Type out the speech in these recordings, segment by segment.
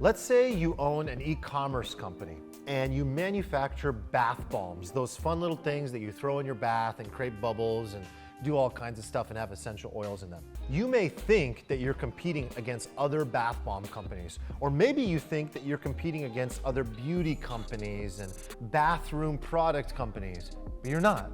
Let's say you own an e-commerce company and you manufacture bath bombs, those fun little things that you throw in your bath and create bubbles and do all kinds of stuff and have essential oils in them. You may think that you're competing against other bath bomb companies, or maybe you think that you're competing against other beauty companies and bathroom product companies, but you're not.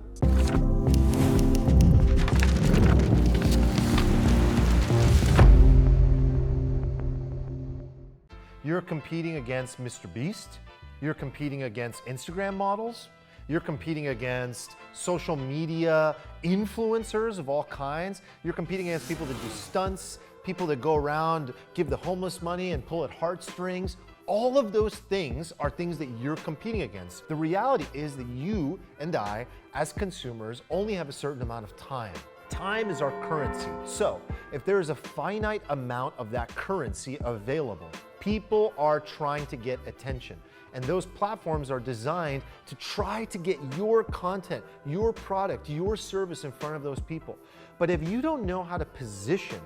You're competing against Mr. Beast, you're competing against Instagram models, you're competing against social media influencers of all kinds, you're competing against people that do stunts, people that go around, give the homeless money and pull at heartstrings. All of those things are things that you're competing against. The reality is that you and I, as consumers, only have a certain amount of time. Time is our currency. So if there is a finite amount of that currency available, people are trying to get attention. And those platforms are designed to try to get your content, your product, your service in front of those people. But if you don't know how to position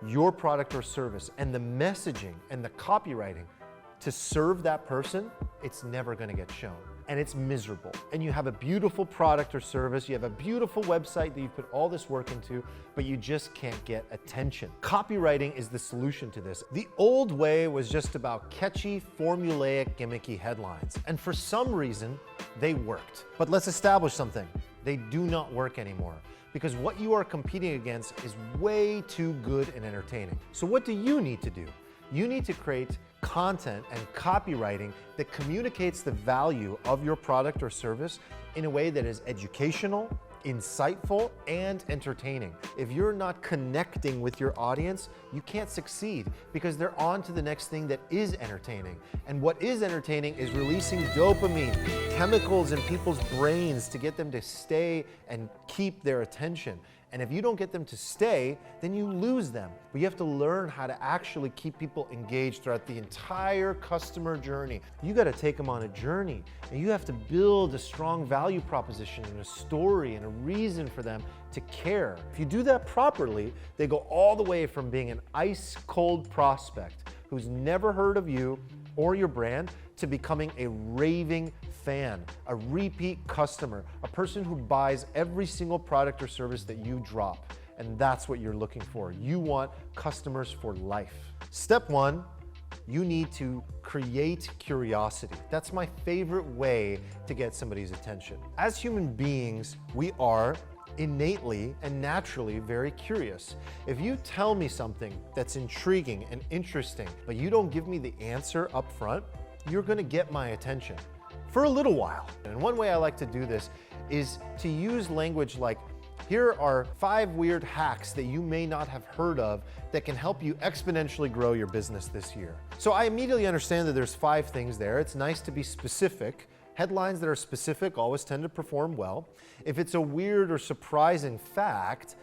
your product or service and the messaging and the copywriting to serve that person, it's never gonna get shown. And it's miserable. And you have a beautiful product or service, you have a beautiful website that you put all this work into, but you just can't get attention. Copywriting is the solution to this. The old way was just about catchy, formulaic, gimmicky headlines. And for some reason, they worked. But let's establish something. They do not work anymore, because what you are competing against is way too good and entertaining. So what do you need to do? You need to create content and copywriting that communicates the value of your product or service in a way that is educational, insightful, and entertaining. If you're not connecting with your audience, you can't succeed, because they're on to the next thing that is entertaining. And what is entertaining is releasing dopamine, chemicals in people's brains to get them to stay and keep their attention. And if you don't get them to stay, then you lose them. But you have to learn how to actually keep people engaged throughout the entire customer journey. You got to take them on a journey, and you have to build a strong value proposition and a story and a reason for them to care. If you do that properly, they go all the way from being an ice cold prospect who's never heard of you or your brand to becoming a raving fan, a repeat customer, a person who buys every single product or service that you drop. And that's what you're looking for. You want customers for life. Step one, you need to create curiosity. That's my favorite way to get somebody's attention. As human beings, we are innately and naturally very curious. If you tell me something that's intriguing and interesting, but you don't give me the answer up front, you're gonna get my attention for a little while. And one way I like to do this is to use language like, here are 5 weird hacks that you may not have heard of that can help you exponentially grow your business this year. So I immediately understand that there's 5 things there. It's nice to be specific. Headlines that are specific always tend to perform well. If it's a weird or surprising fact,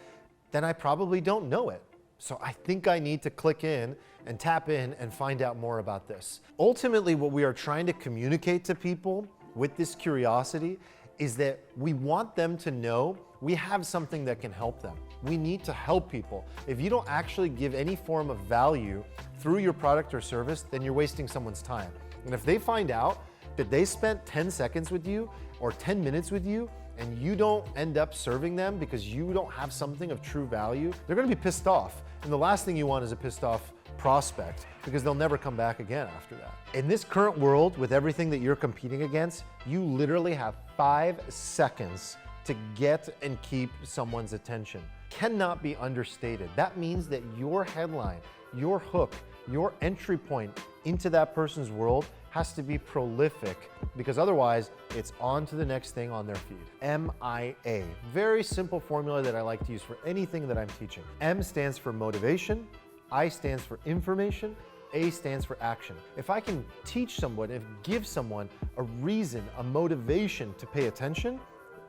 then I probably don't know it. So I think I need to click in and tap in and find out more about this. Ultimately, what we are trying to communicate to people with this curiosity is that we want them to know we have something that can help them. We need to help people. If you don't actually give any form of value through your product or service, then you're wasting someone's time. And if they find out that they spent 10 seconds with you or 10 minutes with you, and you don't end up serving them because you don't have something of true value, they're gonna be pissed off. And the last thing you want is a pissed off prospect, because they'll never come back again after that. In this current world, with everything that you're competing against, you literally have 5 seconds to get and keep someone's attention. Cannot be understated. That means that your headline, your hook, your entry point into that person's world has to be prolific, because otherwise it's on to the next thing on their feed. M.I.A. Very simple formula that I like to use for anything that I'm teaching. M stands for motivation, I stands for information, A stands for action. If I can teach someone, if give someone a reason, a motivation to pay attention,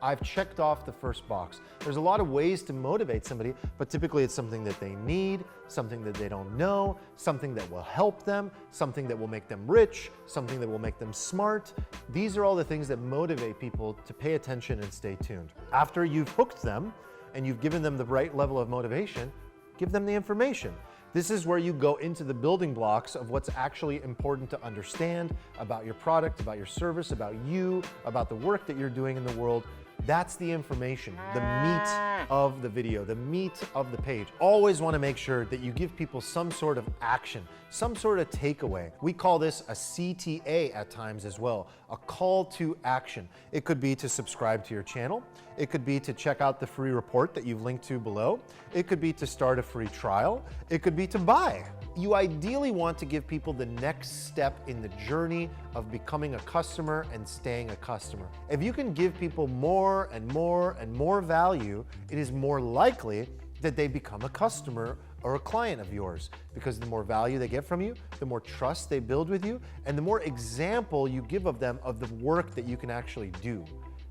I've checked off the first box. There's a lot of ways to motivate somebody, but typically it's something that they need, something that they don't know, something that will help them, something that will make them rich, something that will make them smart. These are all the things that motivate people to pay attention and stay tuned. After you've hooked them and you've given them the right level of motivation, give them the information. This is where you go into the building blocks of what's actually important to understand about your product, about your service, about you, about the work that you're doing in the world. That's the information, the meat of the video, the meat of the page. Always want to make sure that you give people some sort of action, some sort of takeaway. We call this a CTA at times as well, a call to action. It could be to subscribe to your channel. It could be to check out the free report that you've linked to below. It could be to start a free trial. It could be to buy. You ideally want to give people the next step in the journey of becoming a customer and staying a customer. If you can give people more and more and more value, it is more likely that they become a customer or a client of yours, because the more value they get from you, the more trust they build with you, and the more example you give of them of the work that you can actually do.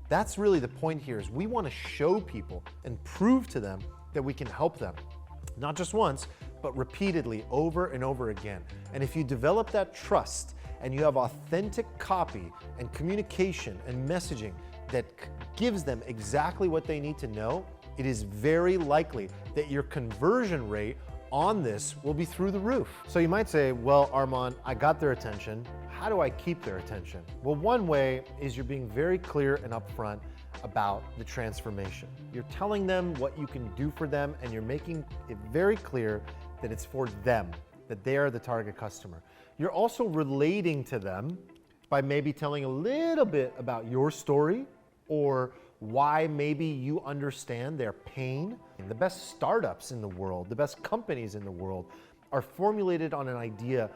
That's really the point here, is we want to show people and prove to them that we can help them, not just once, but repeatedly over and over again. And if you develop that trust and you have authentic copy and communication and messaging that gives them exactly what they need to know, it is very likely that your conversion rate on this will be through the roof. So you might say, well, Arman, I got their attention. How do I keep their attention? Well, one way is you're being very clear and upfront about the transformation. You're telling them what you can do for them, and you're making it very clear that it's for them, that they are the target customer. You're also relating to them by maybe telling a little bit about your story, or why maybe you understand their pain. The best startups in the world, the best companies in the world are formulated on an idea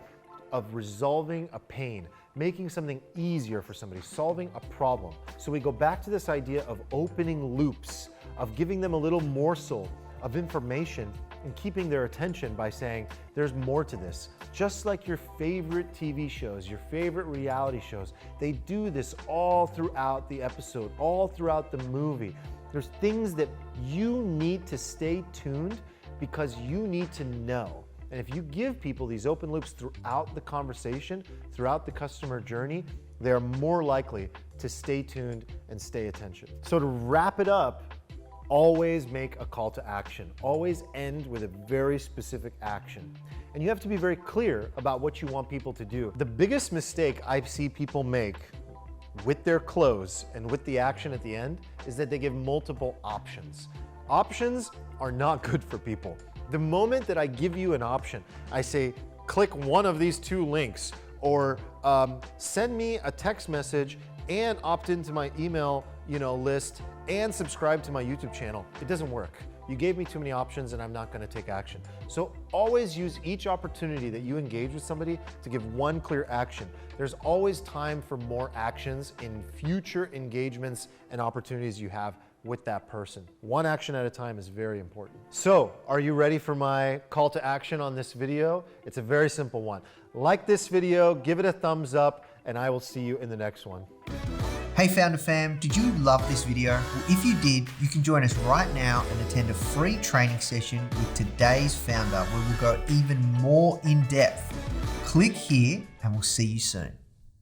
of resolving a pain, making something easier for somebody, solving a problem. So we go back to this idea of opening loops, of giving them a little morsel of information and keeping their attention by saying, there's more to this. Just like your favorite TV shows, your favorite reality shows, they do this all throughout the episode, all throughout the movie. There's things that you need to stay tuned because you need to know. And if you give people these open loops throughout the conversation, throughout the customer journey, they're more likely to stay tuned and stay attention. So to wrap it up, always make a call to action. Always end with a very specific action. And you have to be very clear about what you want people to do. The biggest mistake I see people make with their close and with the action at the end is that they give multiple options. Options are not good for people. The moment that I give you an option, I say, click one of these two links, or send me a text message and opt into my email list and subscribe to my YouTube channel. It doesn't work. You gave me too many options and I'm not going to take action. So always use each opportunity that you engage with somebody to give one clear action. There's always time for more actions in future engagements and opportunities you have with that person. One action at a time is very important. So, are you ready for my call to action on this video? It's a very simple one. Like this video, give it a thumbs up, and I will see you in the next one. Hey Founder Fam, did you love this video? Well, if you did, you can join us right now and attend a free training session with today's founder where we'll go even more in depth. Click here and we'll see you soon.